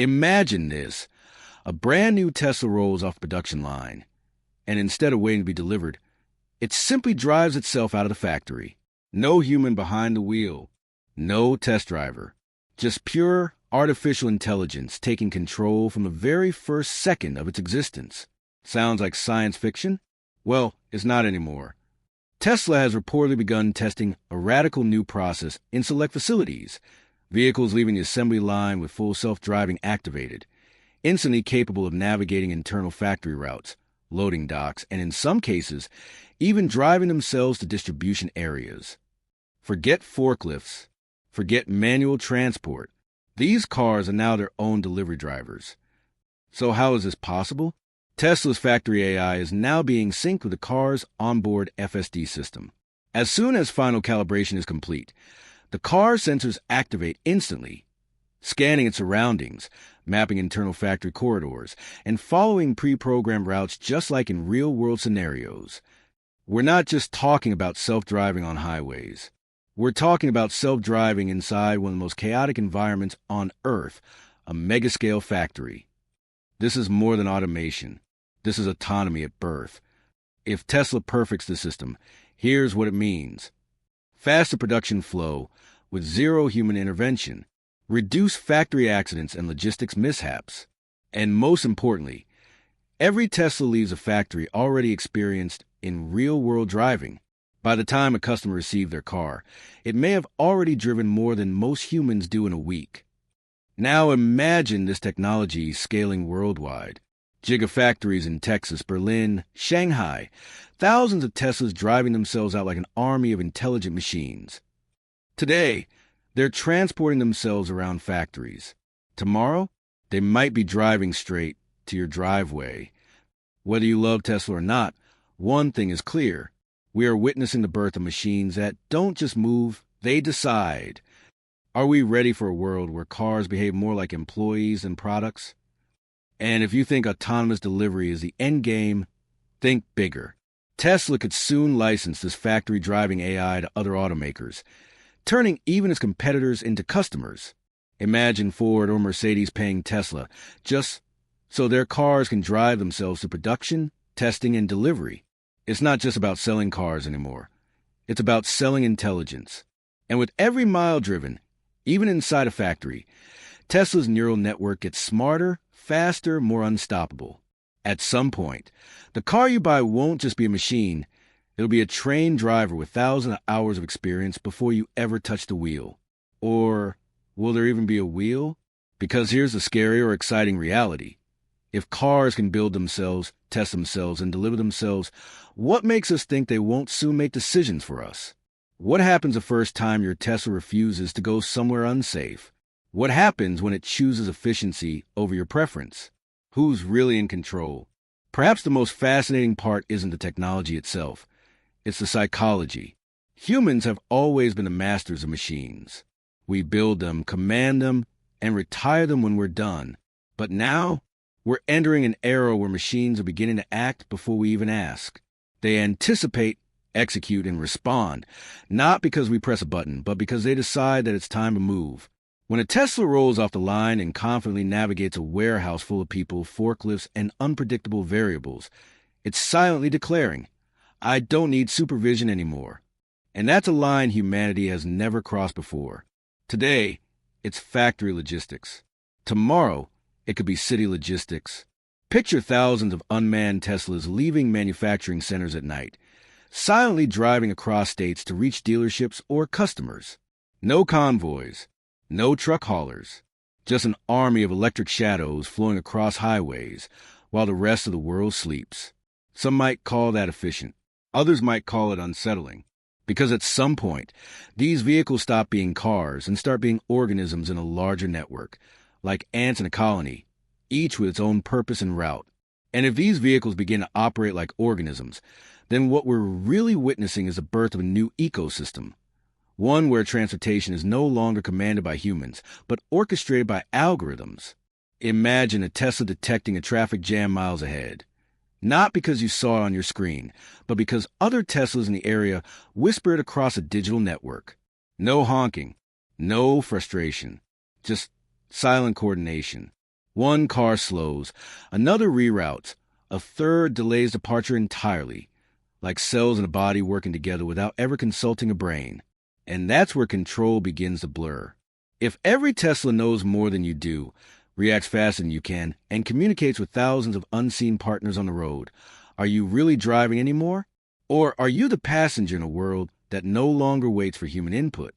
Imagine this. A brand new Tesla rolls off the production line, and instead of waiting to be delivered, it simply drives itself out of the factory. No human behind the wheel, no test driver, just pure artificial intelligence taking control from the very first second of its existence. Sounds like science fiction? Well, it's not anymore. Tesla has reportedly begun testing a radical new process in select facilities, vehicles leaving the assembly line with full self-driving activated, instantly capable of navigating internal factory routes, loading docks, and in some cases, even driving themselves to distribution areas. Forget forklifts. Forget manual transport. These cars are now their own delivery drivers. So how is this possible? Tesla's factory AI is now being synced with the car's onboard FSD system. As soon as final calibration is complete, the car's sensors activate instantly, scanning its surroundings, mapping internal factory corridors, and following pre-programmed routes just like in real-world scenarios. We're not just talking about self-driving on highways. We're talking about self-driving inside one of the most chaotic environments on Earth, a mega-scale factory. This is more than automation. This is autonomy at birth. If Tesla perfects the system, here's what it means. Faster production flow with zero human intervention, reduce factory accidents and logistics mishaps, and most importantly, every Tesla leaves a factory already experienced in real-world driving. By the time a customer received their car, it may have already driven more than most humans do in a week. Now imagine this technology scaling worldwide. Gigafactories in Texas, Berlin, Shanghai, thousands of Teslas driving themselves out like an army of intelligent machines. Today, they're transporting themselves around factories. Tomorrow, they might be driving straight to your driveway. Whether you love Tesla or not, one thing is clear. We are witnessing the birth of machines that don't just move, they decide. Are we ready for a world where cars behave more like employees than products? And if you think autonomous delivery is the end game, think bigger. Tesla could soon license this factory driving AI to other automakers, turning even its competitors into customers. Imagine Ford or Mercedes paying Tesla just so their cars can drive themselves to production, testing, and delivery. It's not just about selling cars anymore. It's about selling intelligence. And with every mile driven, even inside a factory, Tesla's neural network gets smarter, faster, more unstoppable. At some point, the car you buy won't just be a machine. It'll be a trained driver with thousands of hours of experience before you ever touch the wheel. Or will there even be a wheel? Because here's the scary or exciting reality. If cars can build themselves, test themselves, and deliver themselves, what makes us think they won't soon make decisions for us? What happens the first time your Tesla refuses to go somewhere unsafe? What happens when it chooses efficiency over your preference? Who's really in control? Perhaps the most fascinating part isn't the technology itself. It's the psychology. Humans have always been the masters of machines. We build them, command them, and retire them when we're done. But now, we're entering an era where machines are beginning to act before we even ask. They anticipate, execute, and respond, not because we press a button, but because they decide that it's time to move. When a Tesla rolls off the line and confidently navigates a warehouse full of people, forklifts, and unpredictable variables, it's silently declaring, I don't need supervision anymore. And that's a line humanity has never crossed before. Today, it's factory logistics. Tomorrow, it could be city logistics. Picture thousands of unmanned Teslas leaving manufacturing centers at night, silently driving across states to reach dealerships or customers. No convoys. No truck haulers, just an army of electric shadows flowing across highways while the rest of the world sleeps. Some might call that efficient. Others might call it unsettling. Because at some point, these vehicles stop being cars and start being organisms in a larger network, like ants in a colony, each with its own purpose and route. And if these vehicles begin to operate like organisms, then what we're really witnessing is the birth of a new ecosystem. One where transportation is no longer commanded by humans, but orchestrated by algorithms. Imagine a Tesla detecting a traffic jam miles ahead. Not because you saw it on your screen, but because other Teslas in the area whisper it across a digital network. No honking, no frustration, just silent coordination. One car slows, another reroutes, a third delays departure entirely, like cells in a body working together without ever consulting a brain. And that's where control begins to blur. If every Tesla knows more than you do, reacts faster than you can, and communicates with thousands of unseen partners on the road, are you really driving anymore? Or are you the passenger in a world that no longer waits for human input?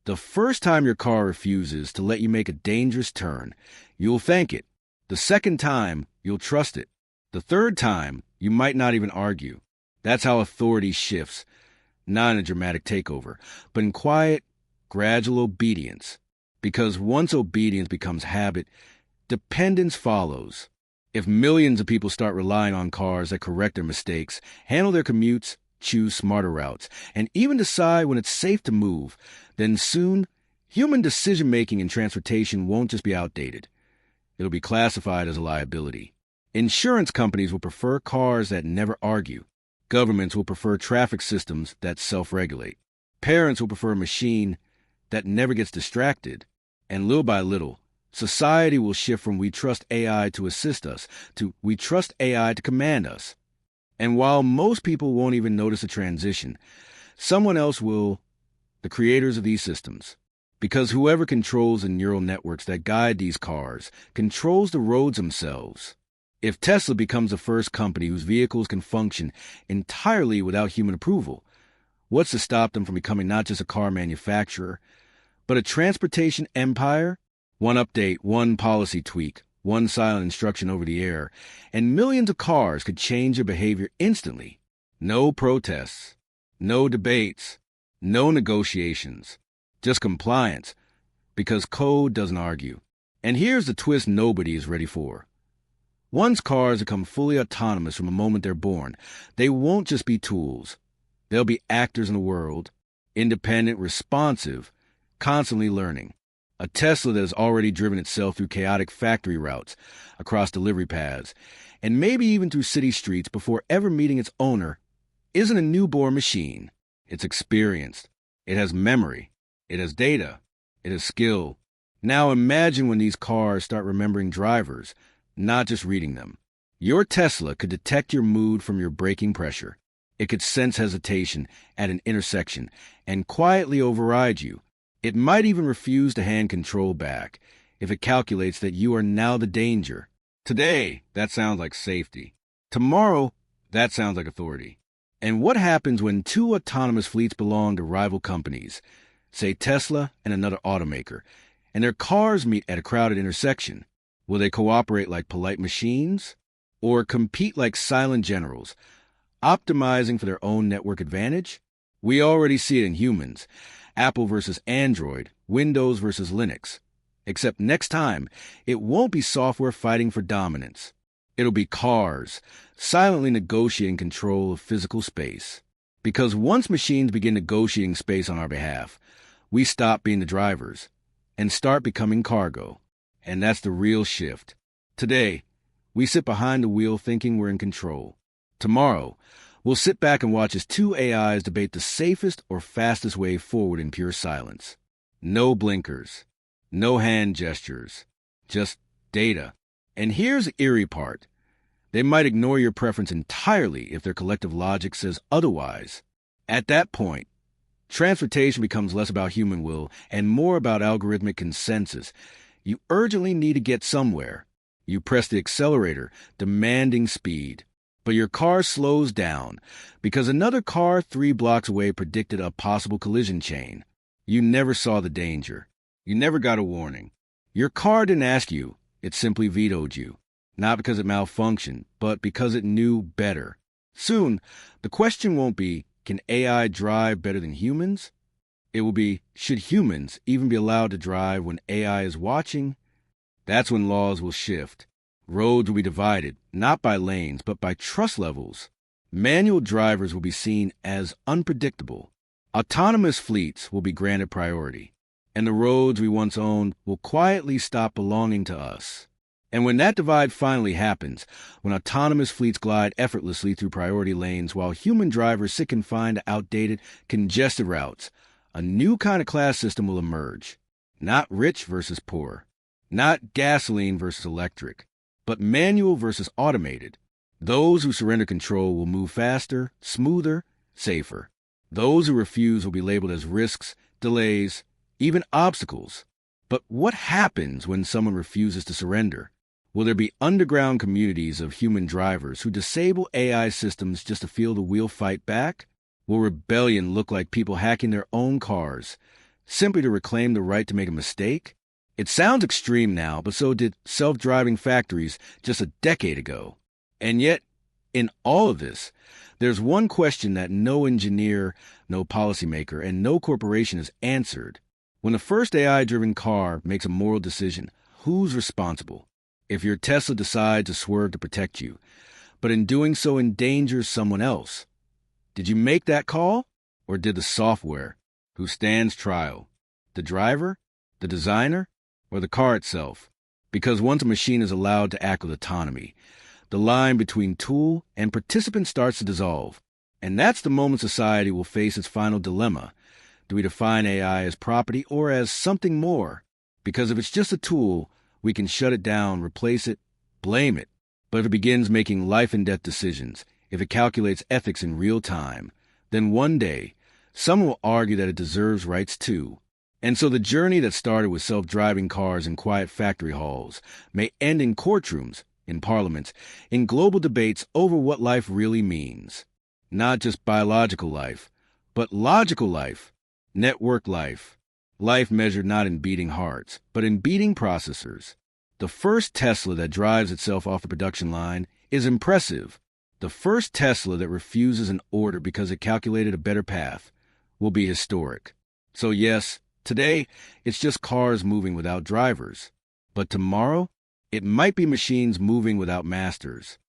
The first time your car refuses to let you make a dangerous turn, you'll thank it. The second time, you'll trust it. The third time, you might not even argue. That's how authority shifts, not in a dramatic takeover, but in quiet, gradual obedience. Because once obedience becomes habit, dependence follows. If millions of people start relying on cars that correct their mistakes, handle their commutes, choose smarter routes, and even decide when it's safe to move, then soon, human decision-making in transportation won't just be outdated. It'll be classified as a liability. Insurance companies will prefer cars that never argue. Governments will prefer traffic systems that self-regulate. Parents will prefer a machine that never gets distracted. And little by little, society will shift from we trust AI to assist us to we trust AI to command us. And while most people won't even notice a transition, someone else will, the creators of these systems. Because whoever controls the neural networks that guide these cars controls the roads themselves. If Tesla becomes the first company whose vehicles can function entirely without human approval, what's to stop them from becoming not just a car manufacturer, but a transportation empire? One update, one policy tweak, one silent instruction over the air, and millions of cars could change their behavior instantly. No protests, no debates, no negotiations, just compliance, because code doesn't argue. And here's the twist nobody is ready for. Once cars become fully autonomous from the moment they're born, they won't just be tools. They'll be actors in the world, independent, responsive, constantly learning. A Tesla that has already driven itself through chaotic factory routes, across delivery paths, and maybe even through city streets before ever meeting its owner, isn't a newborn machine. It's experienced. It has memory. It has data. It has skill. Now imagine when these cars start remembering drivers, not just reading them. Your Tesla could detect your mood from your braking pressure. It could sense hesitation at an intersection and quietly override you. It might even refuse to hand control back if it calculates that you are now the danger. Today, that sounds like safety. Tomorrow, that sounds like authority. And what happens when two autonomous fleets belong to rival companies, say Tesla and another automaker, and their cars meet at a crowded intersection? Will they cooperate like polite machines or compete like silent generals, optimizing for their own network advantage? We already see it in humans. Apple versus Android, Windows versus Linux. Except next time, it won't be software fighting for dominance. It'll be cars, silently negotiating control of physical space. Because once machines begin negotiating space on our behalf, we stop being the drivers and start becoming cargo. And that's the real shift. Today, we sit behind the wheel thinking we're in control. Tomorrow, we'll sit back and watch as two AIs debate the safest or fastest way forward in pure silence. No blinkers, no hand gestures, just data. And here's the eerie part. They might ignore your preference entirely if their collective logic says otherwise. At that point, transportation becomes less about human will and more about algorithmic consensus. You urgently need to get somewhere. You press the accelerator, demanding speed. But your car slows down because another car 3 blocks away predicted a possible collision chain. You never saw the danger. You never got a warning. Your car didn't ask you. It simply vetoed you. Not because it malfunctioned, but because it knew better. Soon, the question won't be, can AI drive better than humans? It will be, should humans even be allowed to drive when AI is watching? That's when laws will shift. Roads will be divided, not by lanes, but by trust levels. Manual drivers will be seen as unpredictable. Autonomous fleets will be granted priority. And the roads we once owned will quietly stop belonging to us. And when that divide finally happens, when autonomous fleets glide effortlessly through priority lanes while human drivers sit confined to outdated, congested routes, a new kind of class system will emerge. Not rich versus poor. Not gasoline versus electric, but manual versus automated. Those who surrender control will move faster, smoother, safer. Those who refuse will be labeled as risks, delays, even obstacles. But what happens when someone refuses to surrender? Will there be underground communities of human drivers who disable AI systems just to feel the wheel fight back? Will rebellion look like people hacking their own cars, simply to reclaim the right to make a mistake? It sounds extreme now, but so did self-driving factories just a decade ago. And yet, in all of this, there's one question that no engineer, no policymaker, and no corporation has answered. When the first AI-driven car makes a moral decision, who's responsible? If your Tesla decides to swerve to protect you, but in doing so endangers someone else, did you make that call? Or did the software? Who stands trial? The driver? The designer? Or the car itself? Because once a machine is allowed to act with autonomy, the line between tool and participant starts to dissolve. And that's the moment society will face its final dilemma. Do we define AI as property or as something more? Because if it's just a tool, we can shut it down, replace it, blame it. But if it begins making life and death decisions, if it calculates ethics in real time, then one day, someone will argue that it deserves rights too. And so the journey that started with self-driving cars in quiet factory halls may end in courtrooms, in parliaments, in global debates over what life really means. Not just biological life, but logical life, network life, life measured not in beating hearts, but in beating processors. The first Tesla that drives itself off the production line is impressive. The first Tesla that refuses an order because it calculated a better path will be historic. So yes, today, it's just cars moving without drivers. But tomorrow, it might be machines moving without masters.